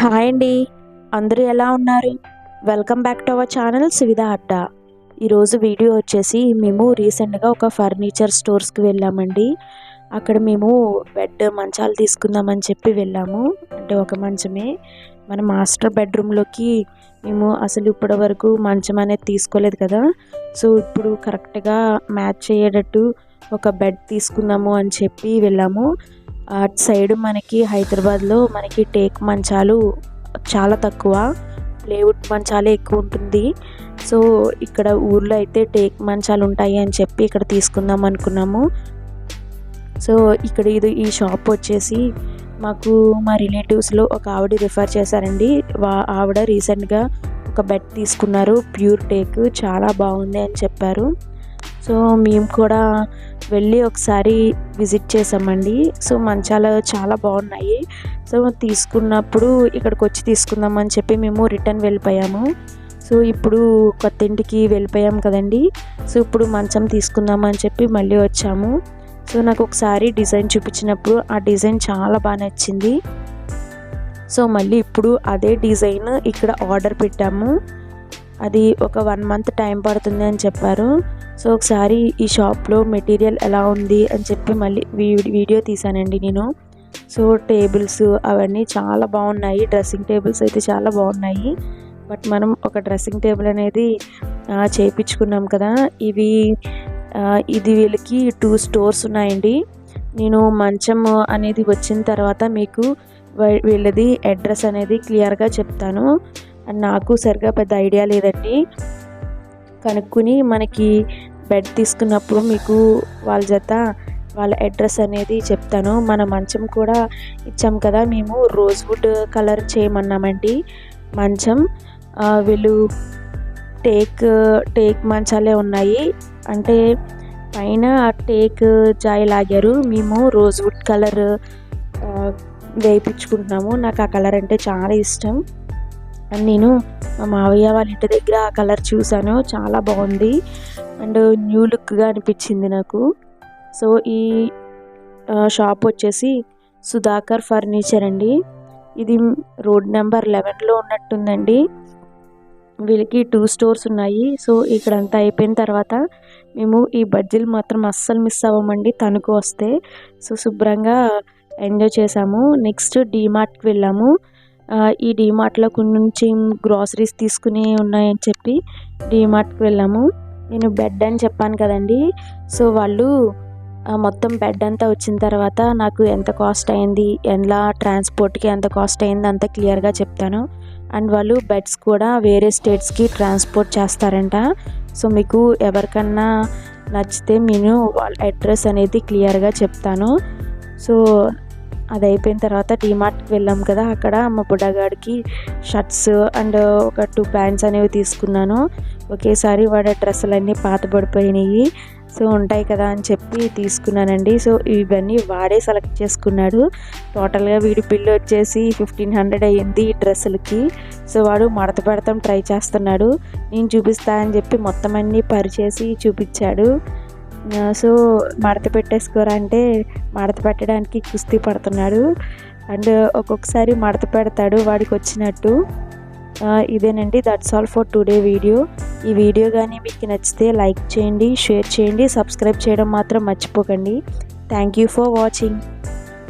Hi అండి. అందరూ ఎలా ఉన్నారు? Welcome back to our channel Suvidha Adda. ఈరోజు వీడియో వచ్చేసి మేము రీసెంట్గా ఒక ఫర్నిచర్ స్టోర్స్కి వెళ్ళామండి. అక్కడ మేము బెడ్ మంచాలు తీసుకుందామని చెప్పి వెళ్ళాము. అంటే ఒక మంచమే మన మాస్టర్ బెడ్రూమ్లోకి మేము అసలు ఇప్పటి వరకు మంచం అనేది తీసుకోలేదు కదా. సో ఇప్పుడు కరెక్ట్గా మ్యాచ్ అయ్యేటట్టు ఒక బెడ్ తీసుకుందాము అని చెప్పి వెళ్ళాము. అటు సైడ్ మనకి హైదరాబాద్లో మనకి టేక్ మంచాలు చాలా తక్కువ, ప్లేవుడ్ మంచాలే ఎక్కువ ఉంటుంది. సో ఇక్కడ ఊర్లో అయితే టేక్ మంచాలు ఉంటాయి అని చెప్పి ఇక్కడ తీసుకుందాం అనుకున్నాము. సో ఇక్కడ ఈ షాప్ వచ్చేసి మాకు మా రిలేటివ్స్లో ఒక ఆవిడ రిఫర్ చేశారండి. ఆవిడ రీసెంట్గా ఒక బెడ్ తీసుకున్నారు, ప్యూర్ టేక్, చాలా బాగుంది అని చెప్పారు. సో మేము కూడా వెళ్ళి ఒకసారి విజిట్ చేసామండి. సో మంచాలు చాలా బాగున్నాయి. సో తీసుకున్నప్పుడు ఇక్కడికి వచ్చి తీసుకుందామని చెప్పి మేము రిటర్న్ వెళ్ళిపోయాము. సో ఇప్పుడు కొత్త ఇంటికి వెళ్ళిపోయాం కదండి. సో ఇప్పుడు మంచం తీసుకుందామని చెప్పి మళ్ళీ వచ్చాము. సో నాకు ఒకసారి డిజైన్ చూపించినప్పుడు ఆ డిజైన్ చాలా బాగా నచ్చింది. సో మళ్ళీ ఇప్పుడు అదే డిజైన్ ఇక్కడ ఆర్డర్ పెట్టాము. అది ఒక 1 మంత్ టైం పడుతుంది అని చెప్పారు. సో ఒకసారి ఈ షాప్లో మెటీరియల్ ఎలా ఉంది అని చెప్పి మళ్ళీ వీడియో తీసానండి నేను. సో టేబుల్స్ అవన్నీ చాలా బాగున్నాయి. డ్రెస్సింగ్ టేబుల్స్ అయితే చాలా బాగున్నాయి. బట్ మనం ఒక డ్రెస్సింగ్ టేబుల్ అనేది చేయించుకున్నాం కదా. ఇది వీళ్ళకి 2 స్టోర్స్ ఉన్నాయండి. నేను మంచం అనేది వచ్చిన తర్వాత మీకు వీళ్ళది అడ్రస్ అనేది క్లియర్గా చెప్తాను. అండ్ నాకు సరిగా పెద్ద ఐడియా లేదండి. కనుక్కుని మనకి బెడ్ తీసుకున్నప్పుడు మీకు వాళ్ళ అడ్రస్ అనేది చెప్తాను. మన మంచం కూడా ఇచ్చాం కదా, మేము రోజ్వుడ్ కలర్ చేయమన్నామండి మంచం. వీళ్ళు టేక్ మంచాలే ఉన్నాయి, అంటే పైన టేక్ జాయి లాగారు. మేము రోజ్వుడ్ కలర్ వేయించుకుంటున్నాము. నాకు ఆ కలర్ అంటే చాలా ఇష్టం. అండ్ నేను మా మావయ్య వాళ్ళ ఇంటి దగ్గర ఆ కలర్ చూసాను, చాలా బాగుంది అండ్ న్యూ లుక్గా అనిపించింది నాకు. సో ఈ షాప్ వచ్చేసి సుధాకర్ ఫర్నిచర్ అండి. ఇది రోడ్ నెంబర్ 11లో ఉన్నట్టుందండి. వీళ్ళకి 2 స్టోర్స్ ఉన్నాయి. సో ఇక్కడంతా అయిపోయిన తర్వాత మేము ఈ బడ్జీలు మాత్రం అస్సలు మిస్ అవ్వమండి తణుకు వస్తే. సో శుభ్రంగా ఎంజాయ్ చేసాము. నెక్స్ట్ డీమార్ట్కి వెళ్ళాము. ఈ డీమార్ట్లో కొంచెం గ్రాసరీస్ తీసుకుని ఉన్నాయని చెప్పి డీమార్ట్కి వెళ్ళాము. నేను బెడ్ అని చెప్పాను కదండి. సో వాళ్ళు మొత్తం బెడ్ అంతా వచ్చిన తర్వాత నాకు ఎంత కాస్ట్ అయింది, ఎలా ట్రాన్స్పోర్ట్కి ఎంత కాస్ట్ అయింది అంతా క్లియర్గా చెప్తాను. అండ్ వాళ్ళు బెడ్స్ కూడా వేరే స్టేట్స్కి ట్రాన్స్పోర్ట్ చేస్తారంట. సో మీకు ఎవరికన్నా నచ్చితే నేను వాళ్ళ అడ్రస్ అనేది క్లియర్గా చెప్తాను. సో అది అయిపోయిన తర్వాత డీమార్ట్కి వెళ్ళాం కదా, అక్కడ మా బుడ్డగాడికి షర్ట్స్ అండ్ ఒక 2 ప్యాంట్స్ అనేవి తీసుకున్నాను. ఒకేసారి వాడి డ్రెస్సులన్నీ పాత పడిపోయినాయి. సో ఉంటాయి కదా అని చెప్పి తీసుకున్నానండి. సో ఇవన్నీ వాడే సెలెక్ట్ చేసుకున్నాడు. టోటల్గా వీడి బిల్లు వచ్చేసి 1500 అయ్యింది ఈ డ్రెస్సులకి. సో వాడు మడత పెడతాం ట్రై చేస్తున్నాడు. నేను చూపిస్తా అని చెప్పి మొత్తం అన్నీ పరిచేసి చూపించాడు. సో మడత పెట్టేసుకోరా అంటే మడత పెట్టడానికి కుస్తీ పడుతున్నాడు. అండ్ ఒక్కొక్కసారి మడత పెడతాడు వాడికి వచ్చినట్టు. ఇదేనండి, that's all for today video. ఈ వీడియో కానీ మీకు నచ్చితే లైక్ చేయండి, షేర్ చేయండి, సబ్స్క్రైబ్ చేయడం మాత్రం మర్చిపోకండి. Thank you for watching.